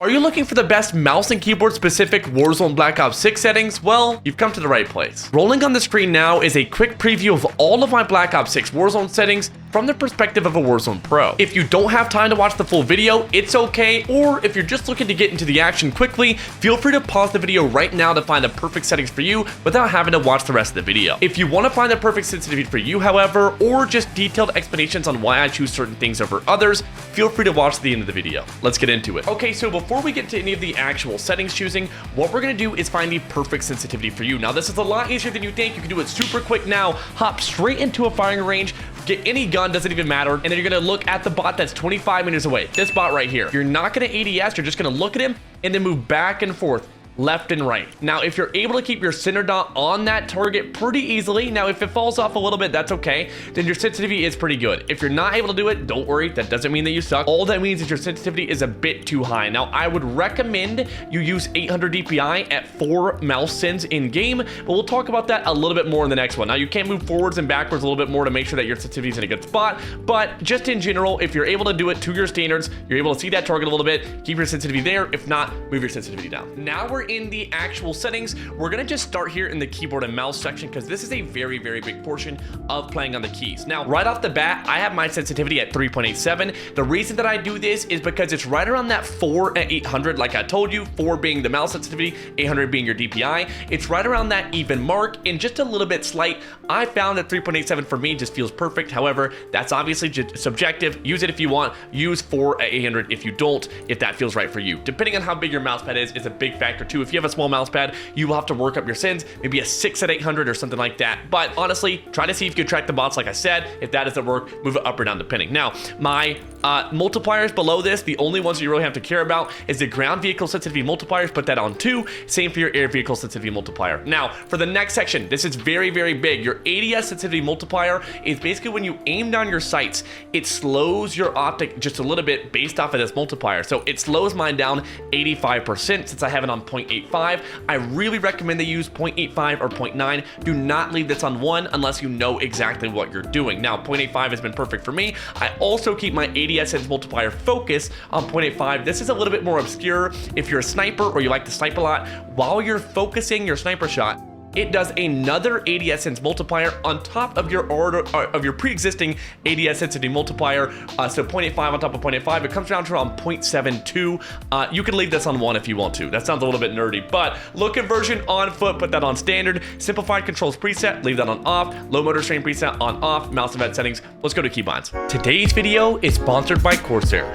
Are you looking for the best mouse and keyboard specific Warzone Black Ops 6 settings? Well, you've come to the right place. Rolling on the screen now is a quick preview of all of my Black Ops 6 Warzone settings from the perspective of a Warzone Pro. If you don't have time to watch the full video, it's okay, or if you're just looking to get into the action quickly, feel free to pause the video right now to find the perfect settings for you without having to watch the rest of the video. If you want to find the perfect sensitivity for you, however, or just detailed explanations on why I choose certain things over others, feel free to watch the end of the video. Let's get into it. Okay, so before we get to any of the actual settings choosing, what we're going to do is find the perfect sensitivity for you. Now, this is a lot easier than you think. You can do it super quick now, hop straight into a firing range, get any gun, doesn't even matter, and then you're gonna look at the bot that's 25 meters away. This bot right here. You're not gonna ADS, you're just gonna look at him and then move back and forth, left and right. Now, if you're able to keep your center dot on that target pretty easily, now if it falls off a little bit, that's okay, then your sensitivity is pretty good. If you're not able to do it, don't worry, that doesn't mean that you suck. All that means is your sensitivity is a bit too high. Now, I would recommend you use 800 DPI at 4 mouse sends in game, but we'll talk about that a little bit more in the next one. Now, you can move forwards and backwards a little bit more to make sure that your sensitivity is in a good spot, but just in general, if you're able to do it to your standards, you're able to see that target a little bit, keep your sensitivity there. If not, move your sensitivity down. Now we're in the actual settings. We're gonna just start here in the keyboard and mouse section because this is a very big portion of playing on the keys. Now, right off the bat, I have my sensitivity at 3.87. The reason that I do this is because it's right around that 4 at 800, like I told you, 4 being the mouse sensitivity, 800 being your DPI. It's right around that even mark and just a little bit slight. I found that 3.87 for me just feels perfect. However, that's obviously just subjective. Use it if you want. Use 4 at 800 if you don't, if that feels right for you. Depending on how big your mouse pad is a big factor too. If you have a small mouse pad, you will have to work up your sends, maybe a 6 at 800 or something like that. But honestly, try to see if you can track the bots like I said. If that doesn't work, move it up or down depending. Now, my multipliers below this, the only ones you really have to care about is the ground vehicle sensitivity multipliers. Put that on 2. Same for your air vehicle sensitivity multiplier. Now, for the next section, this is very big. Your ADS sensitivity multiplier is basically when you aim down your sights, it slows your optic just a little bit based off of this multiplier. So it slows mine down 85% since I have it on 0.85. I really recommend they use 0.85 or 0.9. Do not leave this on 1 unless you know exactly what you're doing. Now, 0.85 has been perfect for me. I also keep my ADS sense multiplier focus on 0.85. This is a little bit more obscure. If you're a sniper or you like to snipe a lot, while you're focusing your sniper shot, it does another ADS sense multiplier on top of your pre-existing ADS sensitivity multiplier. So 0.85 on top of 0.85, it comes down to around 0.72. You can leave this on 1 if you want to. That sounds a little bit nerdy, but low conversion on foot, put that on standard. Simplified controls preset, leave that on off. Low motor strain preset on off. Mouse event settings. Let's go to keybinds. Today's video is sponsored by Corsair.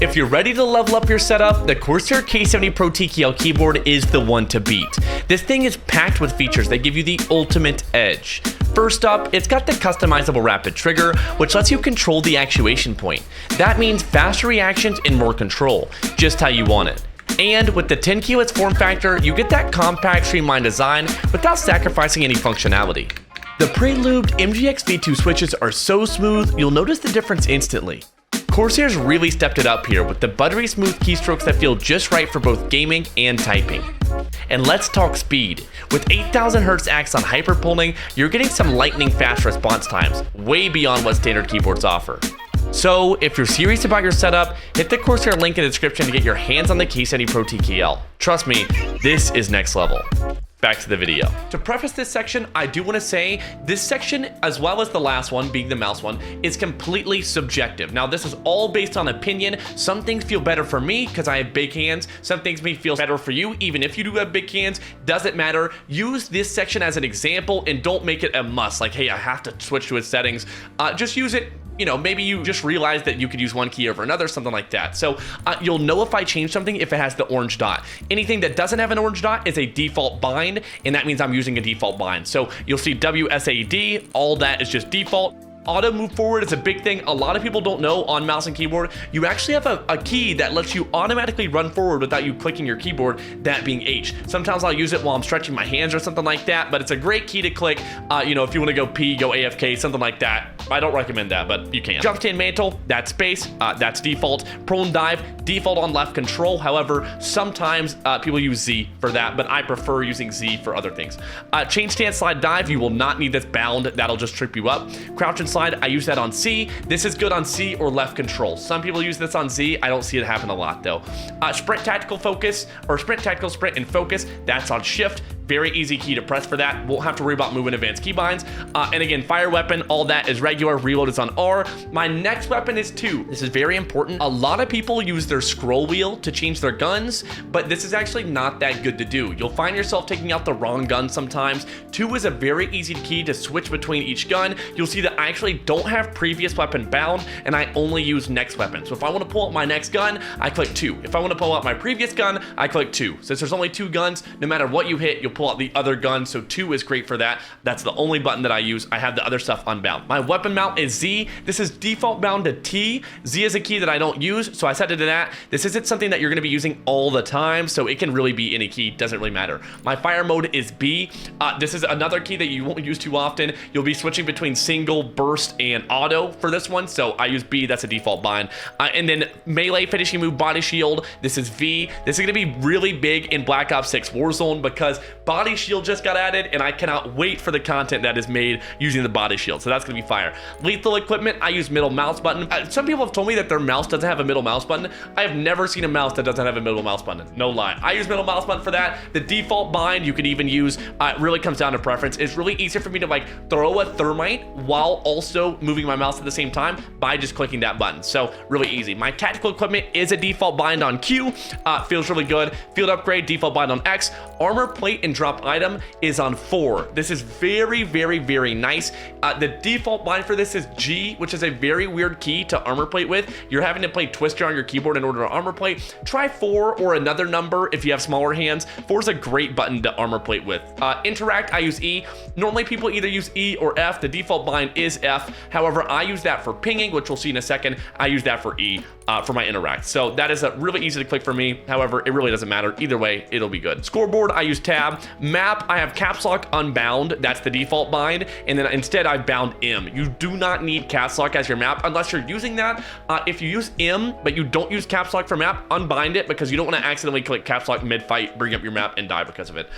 If you're ready to level up your setup, the Corsair K70 Pro TKL keyboard is the one to beat. This thing is packed with features that give you the ultimate edge. First up, it's got the customizable rapid trigger, which lets you control the actuation point. That means faster reactions and more control, just how you want it. And with the 10 keyless form factor, you get that compact, streamlined design without sacrificing any functionality. The pre-lubed MGX V2 switches are so smooth, you'll notice the difference instantly. Corsair's really stepped it up here with the buttery smooth keystrokes that feel just right for both gaming and typing. And let's talk speed. With 8000 Hz Axon hyperpulling, you're getting some lightning fast response times, way beyond what standard keyboards offer. So if you're serious about your setup, hit the Corsair link in the description to get your hands on the K70 Pro TKL. Trust me, this is next level. Back to the video. To preface this section, I do want to say this section, as well as the last one, being the mouse one, is completely subjective. Now, this is all based on opinion. Some things feel better for me because I have big hands. Some things may feel better for you, even if you do have big hands. Doesn't matter. Use this section as an example and don't make it a must. Like, hey, I have to switch to its settings. Just use it. You know, maybe you just realized that you could use one key over another, something like that. So you'll know if I change something if it has the orange dot. Anything that doesn't have an orange dot is a default bind, and that means I'm using a default bind. So you'll see WSAD, all that is just default. Auto move forward is a big thing. A lot of people don't know on mouse and keyboard, you actually have a key that lets you automatically run forward without you clicking your keyboard, that being H. Sometimes I'll use it while I'm stretching my hands or something like that, but it's a great key to click, you know, if you want to go P, go AFK, something like that. I don't recommend that, but you can. Jump stand mantle, that's space, that's default. Prone dive, default on left control. However, sometimes people use Z for that, but I prefer using Z for other things. Change stance slide dive, you will not need this bound, that'll just trip you up. Crouch and slide, I use that on C. This is good on C or left control. Some people use this on Z. I don't see it happen a lot though. Sprint tactical focus, or sprint tactical sprint and focus, that's on shift. Very easy key to press for that. Won't have to worry about moving advanced keybinds. And again, fire weapon, all that is regular. Reload is on R. My next weapon is 2. This is very important. A lot of people use their scroll wheel to change their guns, but this is actually not that good to do. You'll find yourself taking out the wrong gun sometimes. 2 is a very easy key to switch between each gun. You'll see that I actually don't have previous weapon bound, and I only use next weapon. So if I want to pull out my next gun, I click 2. If I want to pull out my previous gun, I click 2. Since there's only 2 guns, no matter what you hit, you'll pull out the other gun, so 2 is great for that. That's the only button that I use. I have the other stuff unbound. My weapon mount is Z. This is default bound to T. Z is a key that I don't use, so I set it to that. This isn't something that you're going to be using all the time, so it can really be any key. Doesn't really matter. My fire mode is B. This is another key that you won't use too often. You'll be switching between single, burst, and auto for this one, so I use B. That's a default bind. And then melee finishing move, body shield. This is V. This is going to be really big in Black Ops 6 Warzone because body shield just got added, and I cannot wait for the content that is made using the body shield. So that's gonna be fire. Lethal equipment, I use middle mouse button. Some people have told me that their mouse doesn't have a middle mouse button. I have never seen a mouse that doesn't have a middle mouse button. No lie. I use middle mouse button for that. The default bind you could even use. It really comes down to preference. It's really easy for me to like throw a thermite while also moving my mouse at the same time by just clicking that button. So really easy. My tactical equipment is a default bind on Q. Feels really good. Field upgrade, default bind on X. Armor plate and drop item is on 4. This is very, very, very nice. The default bind for this is G, which is a very weird key to armor plate with. You're having to play twister on your keyboard in order to armor plate. Try 4 or another number if you have smaller hands. 4 is a great button to armor plate with. Interact, I use E. Normally people either use E or F. The default bind is F. However, I use that for pinging, which we'll see in a second. I use that for E for my interact. So that is really easy to click for me. However, it really doesn't matter. Either way, it'll be good. Scoreboard, I use tab. Map, I have caps lock unbound. That's the default bind. And then instead I've bound M. You do not need caps lock as your map unless you're using that. If you use M, but you don't use caps lock for map, unbind it because you don't want to accidentally click caps lock mid-fight, bring up your map, and die because of it.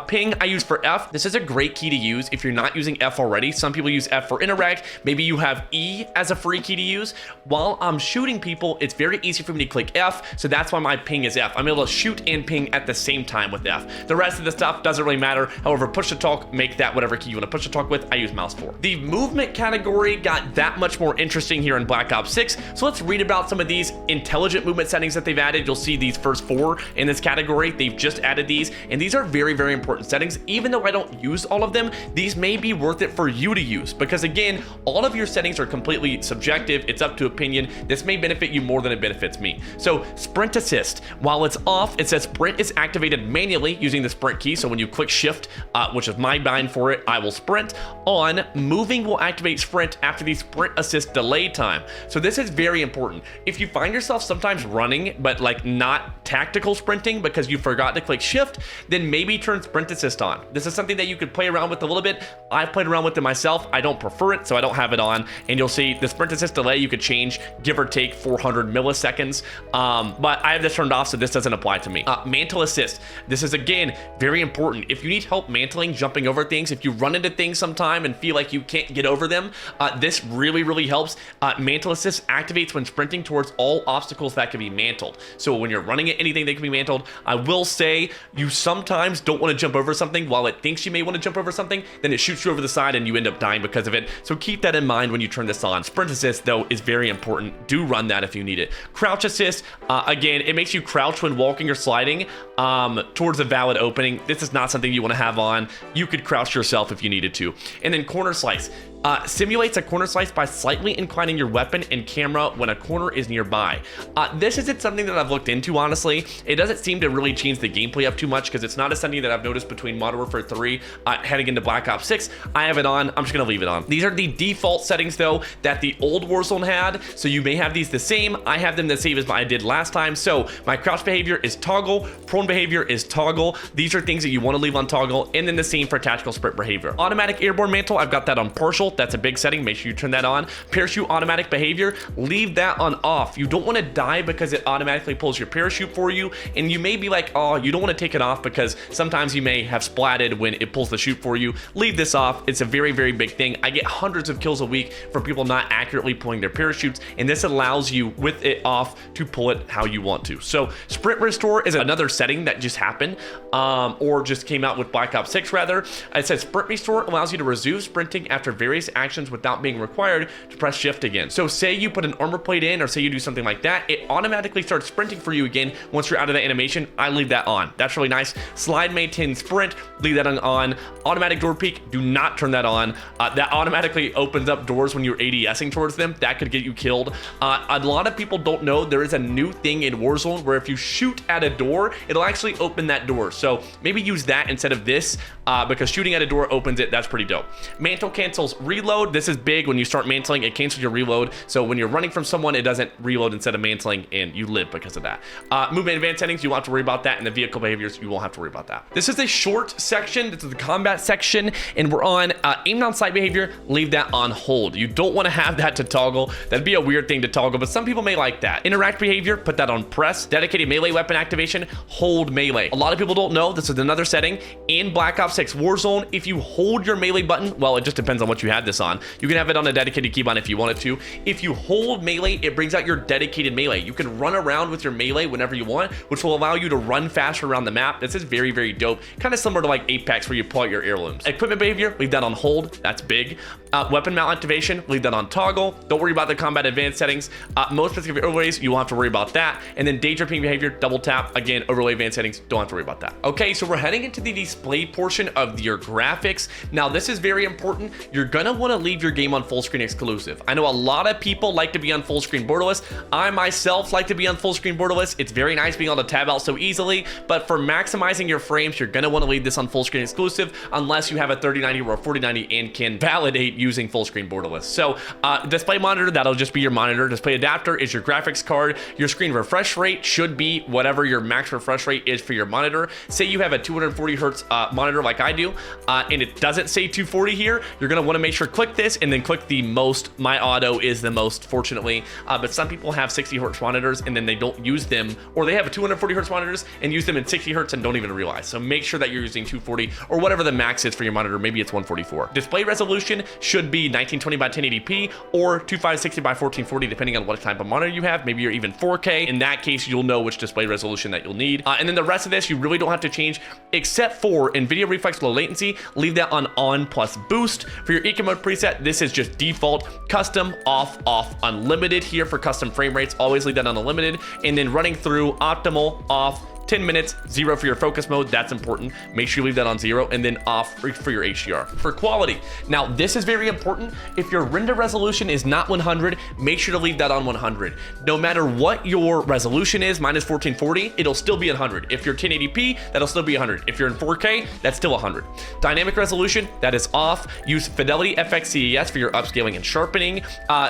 Ping, I use for F. This is a great key to use if you're not using F already. Some people use F for interact. Maybe you have E as a free key to use. While I'm shooting people, it's very easy for me to click F, so that's why my ping is F. I'm able to shoot and ping at the same time with F. The rest of the stuff doesn't really matter. However, push to talk, make that whatever key you want to push to talk with. I use mouse for. The movement category got that much more interesting here in Black Ops 6, so let's read about some of these intelligent movement settings that they've added. You'll see these first 4 in this category. They've just added these, and these are very, very important settings. Even though I don't use all of them, these may be worth it for you to use because, again, all of your settings are completely subjective. It's up to opinion. This may benefit you more than it benefits me. So sprint assist, while it's off, it says sprint is activated manually using the sprint key. So when you click shift, which is my bind for it, I will sprint. On, moving will activate sprint after the sprint assist delay time. So this is very important. If you find yourself sometimes running, but like not tactical sprinting because you forgot to click shift, then maybe turn sprint assist on. This is something that you could play around with a little bit. I've played around with it myself. I don't prefer it, so I don't have it on. And you'll see the sprint assist delay, you could change, give or take 400 milliseconds. But I have this turned off, so this doesn't apply to me. Mantle assist. This is, again, very important. If you need help mantling, jumping over things, if you run into things sometime and feel like you can't get over them, this really, really helps. Mantle assist activates when sprinting towards all obstacles that can be mantled. So when you're running at anything that can be mantled, I will say you sometimes don't want to jump over something while it thinks you may want to jump over something, then it shoots you over the side and you end up dying because of it. So keep that in mind when you turn this on. Sprint assist, though, is very important. Do run that if you need it. Crouch assist, again, it makes you crouch when walking or sliding towards a valid opening. This is not something you want to have on. You could crouch yourself if you needed to. And then corner slice. Simulates a corner slice by slightly inclining your weapon and camera when a corner is nearby. This isn't something that I've looked into, honestly. It doesn't seem to really change the gameplay up too much because it's not a something that I've noticed between Modern Warfare 3 heading into Black Ops 6. I have it on. I'm just going to leave it on. These are the default settings, though, that the old Warzone had, so you may have these the same. I have them the same as I did last time. So my crouch behavior is toggle, prone behavior is toggle. These are things that you want to leave on toggle, and then the same for tactical sprint behavior. Automatic airborne mantle, I've got that on partial. difficult. That's a big setting. Make sure you turn that on. Parachute automatic behavior, leave that on off. You don't want to die because it automatically pulls your parachute for you. And you may be like, oh, you don't want to take it off because sometimes you may have splatted when it pulls the chute for you. Leave this off. It's a very, very big thing. I get hundreds of kills a week from people not accurately pulling their parachutes, and this allows you with it off to pull it how you want to. So sprint restore is another setting that just happened, or just came out with Black Ops 6 rather. It says sprint restore allows you to resume sprinting after various actions without being required to press shift again. So say you put an armor plate in, or say you do something like that, it automatically starts sprinting for you again once you're out of the animation. I leave that on. That's really nice. Slide, maintain, sprint, leave that on. Automatic door peek, do not turn that on. That automatically opens up doors when you're ADSing towards them. That could get you killed. A lot of people don't know there is a new thing in Warzone where if you shoot at a door, it'll actually open that door. So maybe use that instead of this, because shooting at a door opens it. That's pretty dope. Mantle cancels reload. This is big. When you start mantling, it cancels your reload. So when you're running from someone, it doesn't reload instead of mantling, and you live because of that. Movement advanced settings, you won't have to worry about that. And the vehicle behaviors, you won't have to worry about that. This is a short section. This is the combat section, and we're on aim down sight behavior. Leave that on hold. You don't want to have that to toggle. That'd be a weird thing to toggle, but some people may like that. Interact behavior, put that on press. Dedicated melee weapon activation, hold melee. A lot of people don't know this is another setting in Black Ops 6 Warzone. If you hold your melee button, well, it just depends on what you had this on. You can have it on a dedicated keybind if you wanted to. If you hold melee, it brings out your dedicated melee. You can run around with your melee whenever you want, which will allow you to run faster around the map. This is very, very dope. Kind of similar to like Apex where you pull out your heirlooms. Equipment behavior, leave that on hold. That's big. Weapon mount activation, leave that on toggle. Don't worry about the combat advanced settings. Most specific overlays, you won't have to worry about that. And then day tripping behavior, double tap. Again, overlay advanced settings, don't have to worry about that. Okay, so we're heading into the display portion of your graphics. Now, this is very important. You're gonna wanna leave your game on full screen exclusive. I know a lot of people like to be on full screen borderless. I myself like to be on full screen borderless. It's very nice being able to tab out so easily, but for maximizing your frames, you're gonna wanna leave this on full screen exclusive unless you have a 3090 or a 4090 and can validate using full screen borderless. So display monitor, that'll just be your monitor. Display adapter is your graphics card. Your screen refresh rate should be whatever your max refresh rate is for your monitor. Say you have a 240 hertz monitor like I do, and it doesn't say 240 here, you're gonna wanna make sure click this and then click the most. My auto is the most, fortunately, but some people have 60 hertz monitors and then they don't use them, or they have a 240 hertz monitors and use them in 60 hertz and don't even realize. So make sure that you're using 240 or whatever the max is for your monitor. Maybe it's 144. Display resolution should be 1920 by 1080p or 2560 by 1440, depending on what type of monitor you have. Maybe you're even 4K. In that case, you'll know which display resolution that you'll need. And then the rest of this, you really don't have to change, except for NVIDIA Reflex Low Latency. Leave that on plus boost. For your eco mode preset, this is just default, custom, off, unlimited here for custom frame rates. Always leave that on unlimited. And then running through optimal, off, 10 minutes, 0 for your focus mode. That's important. Make sure you leave that on 0, and then off for your HDR. For quality, now this is very important. If your render resolution is not 100, make sure to leave that on 100. No matter what your resolution is, mine is 1440, it'll still be 100. If you're 1080p, that'll still be 100. If you're in 4K, that's still 100. Dynamic resolution, that is off. Use Fidelity FX CES for your upscaling and sharpening.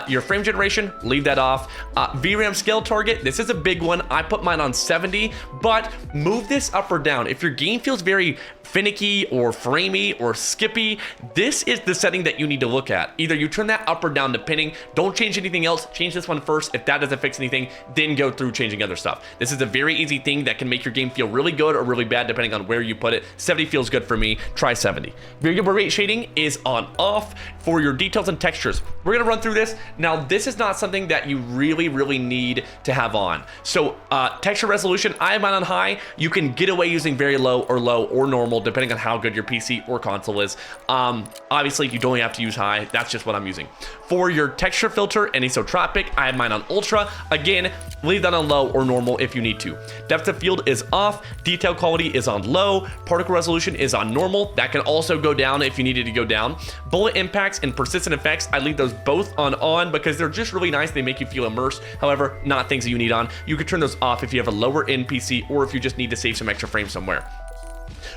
Your frame generation, leave that off. VRAM scale target, this is a big one. I put mine on 70, but move this up or down. If your game feels very finicky or framey or skippy, this is the setting that you need to look at. Either you turn that up or down depending. Don't change anything else. Change this one first. If that doesn't fix anything, then go through changing other stuff. This is a very easy thing that can make your game feel really good or really bad depending on where you put it. 70 feels good for me. Try 70. Variable rate shading is on off. For your details and textures, we're gonna run through this. Now, this is not something that you really need to have on. So texture resolution, I have mine on high. You can get away using very low or normal depending on how good your PC or console is. Obviously, you don't have to use high. That's just what I'm using. For your texture filter and isotropic, I have mine on ultra. Again, leave that on low or normal if you need to. Depth of field is off. Detail quality is on low. Particle resolution is on normal. That can also go down if you needed to go down. Bullet impacts and persistent effects, I leave those both on because they're just really nice. They make you feel immersed. However, not things that you need on. You could turn those off if you have a lower end PC or if you just need to save some extra frames somewhere.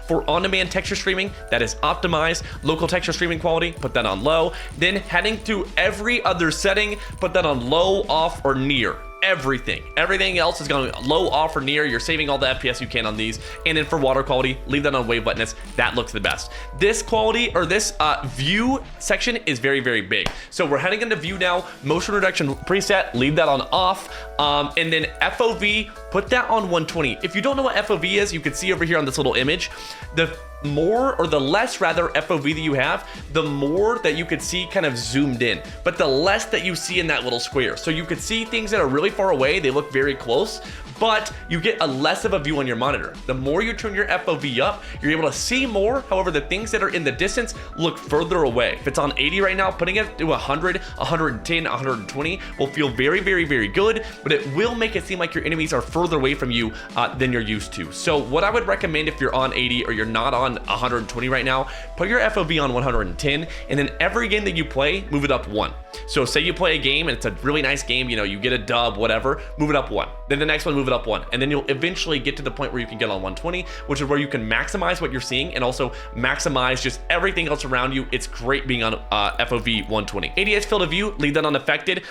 For on-demand texture streaming, that is optimized. Local texture streaming quality, put that on low. Then heading to every other setting, put that on low, off, or near. everything. Everything else is going low, off, or near. You're saving all the FPS you can on these. And then for water quality, leave that on wave wetness. That looks the best. This quality, or this view section is very, very big. So we're heading into view now. Motion reduction preset, leave that on off. And then FOV, put that on 120. If you don't know what FOV is, you can see over here on this little image, the more, or the less rather, FOV that you have, the more that you could see kind of zoomed in, but the less that you see in that little square. So you could see things that are really far away, they look very close, but you get a less of a view on your monitor. The more you turn your FOV up, you're able to see more. However, the things that are in the distance look further away. If it's on 80 right now, putting it to 100, 110, 120 will feel very, very, very good, but it will make it seem like your enemies are further away from you than you're used to. So what I would recommend if you're on 80 or you're not on 120 right now, put your FOV on 110, and then every game that you play, move it up 1. So say you play a game and it's a really nice game, you know, you get a dub, whatever, move it up 1. Then the next one, move it up 1. And then you'll eventually get to the point where you can get on 120, which is where you can maximize what you're seeing and also maximize just everything else around you. It's great being on FOV 120. ADS field of view, leave that unaffected.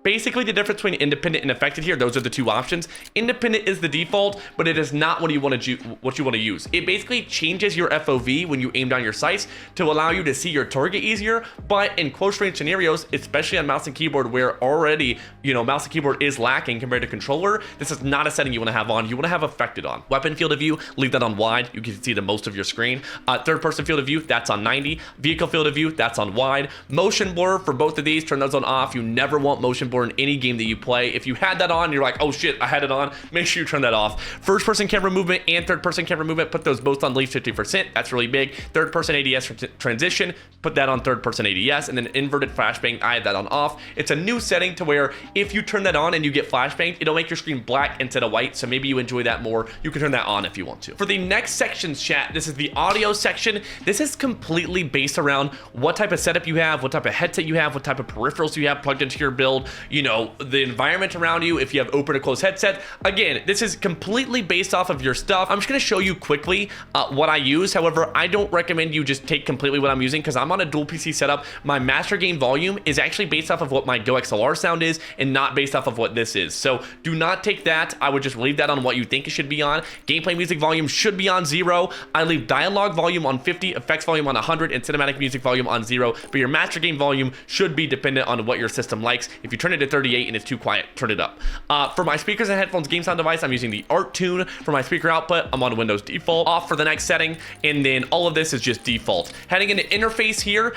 Basically, the difference between independent and affected here, those are the two options. Independent is the default, but it is not what you want to use. It basically changes your FOV when you aim down your sights to allow you to see your target easier. But in close range scenarios, especially on mouse and keyboard, where already, you know, mouse and keyboard is lacking compared to controller, this is not a setting you want to have on. You want to have affected on. Weapon field of view, leave that on wide. You can see the most of your screen. Third person field of view, that's on 90. Vehicle field of view, that's on wide. Motion blur for both of these, turn those on off. You never want motion blur in any game that you play. If you had that on, you're like, oh shit, I had it on, make sure you turn that off. First person camera movement and third person camera movement, put those both on at least 50%. That's really big. Third person ADS transition, put that on third person ADS, and then inverted flashbang, I have that on off. It's a new setting to where if you turn that on and you get flashbanged, it'll make your screen black instead of white, so maybe you enjoy that more. You can turn that on if you want to. For the next section's chat, this is the audio section. This is completely based around what type of setup you have, what type of headset you have, what type of peripherals you have plugged into your build, you know, the environment around you, if you have open or closed headset. Again, this is completely based off of your stuff. I'm just going to show you quickly what I use. However, I don't recommend you just take completely what I'm using because I'm on a dual PC setup. My master gain volume is actually based off of what my Go XLR sound is and not based off of what this is. So do not take that. I would just leave that on what you think it should be on. Gameplay music volume should be on 0. I leave dialogue volume on 50, effects volume on 100, and cinematic music volume on 0. But your master gain volume should be dependent on what your system likes. If you turn it to 38 and it's too quiet, turn it up. For my speakers and headphones game sound device, I'm using the Art Tune. For my speaker output, I'm on Windows default. Off for the next setting, and then all of this is just default. Heading into interface here,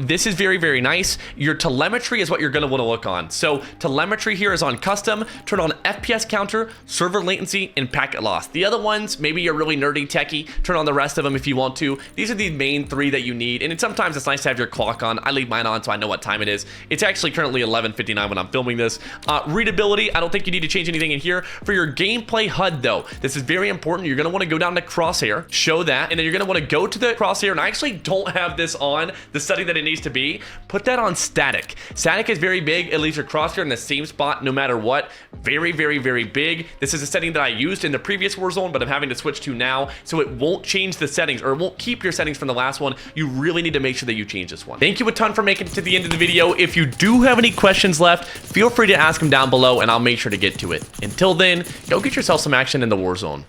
this is very, very nice. Your telemetry is what you're going to want to look on. So telemetry here is on custom. Turn on FPS counter, server latency, and packet loss. The other ones, maybe you're really nerdy techie, turn on the rest of them if you want to. These are the main 3 that you need, and sometimes it's nice to have your clock on. I leave mine on so I know what time it is. It's actually currently 11:59 when I'm filming this. Readability, I don't think you need to change anything in here. For your gameplay HUD though, this is very important. You're going to want to go down to crosshair, show that, and then you're going to want to go to the crosshair, and I actually don't have this on the setting that it needs to be. Put that on static. Static is very big. It leaves your crosshair in the same spot no matter what. Very, very, very big. This is a setting that I used in the previous Warzone, but I'm having to switch to now, so it won't change the settings, or it won't keep your settings from the last one. You really need to make sure that you change this one. Thank you a ton for making it to the end of the video. If you do have any questions left, feel free to ask them down below, and I'll make sure to get to it. Until then, go get yourself some action in the Warzone.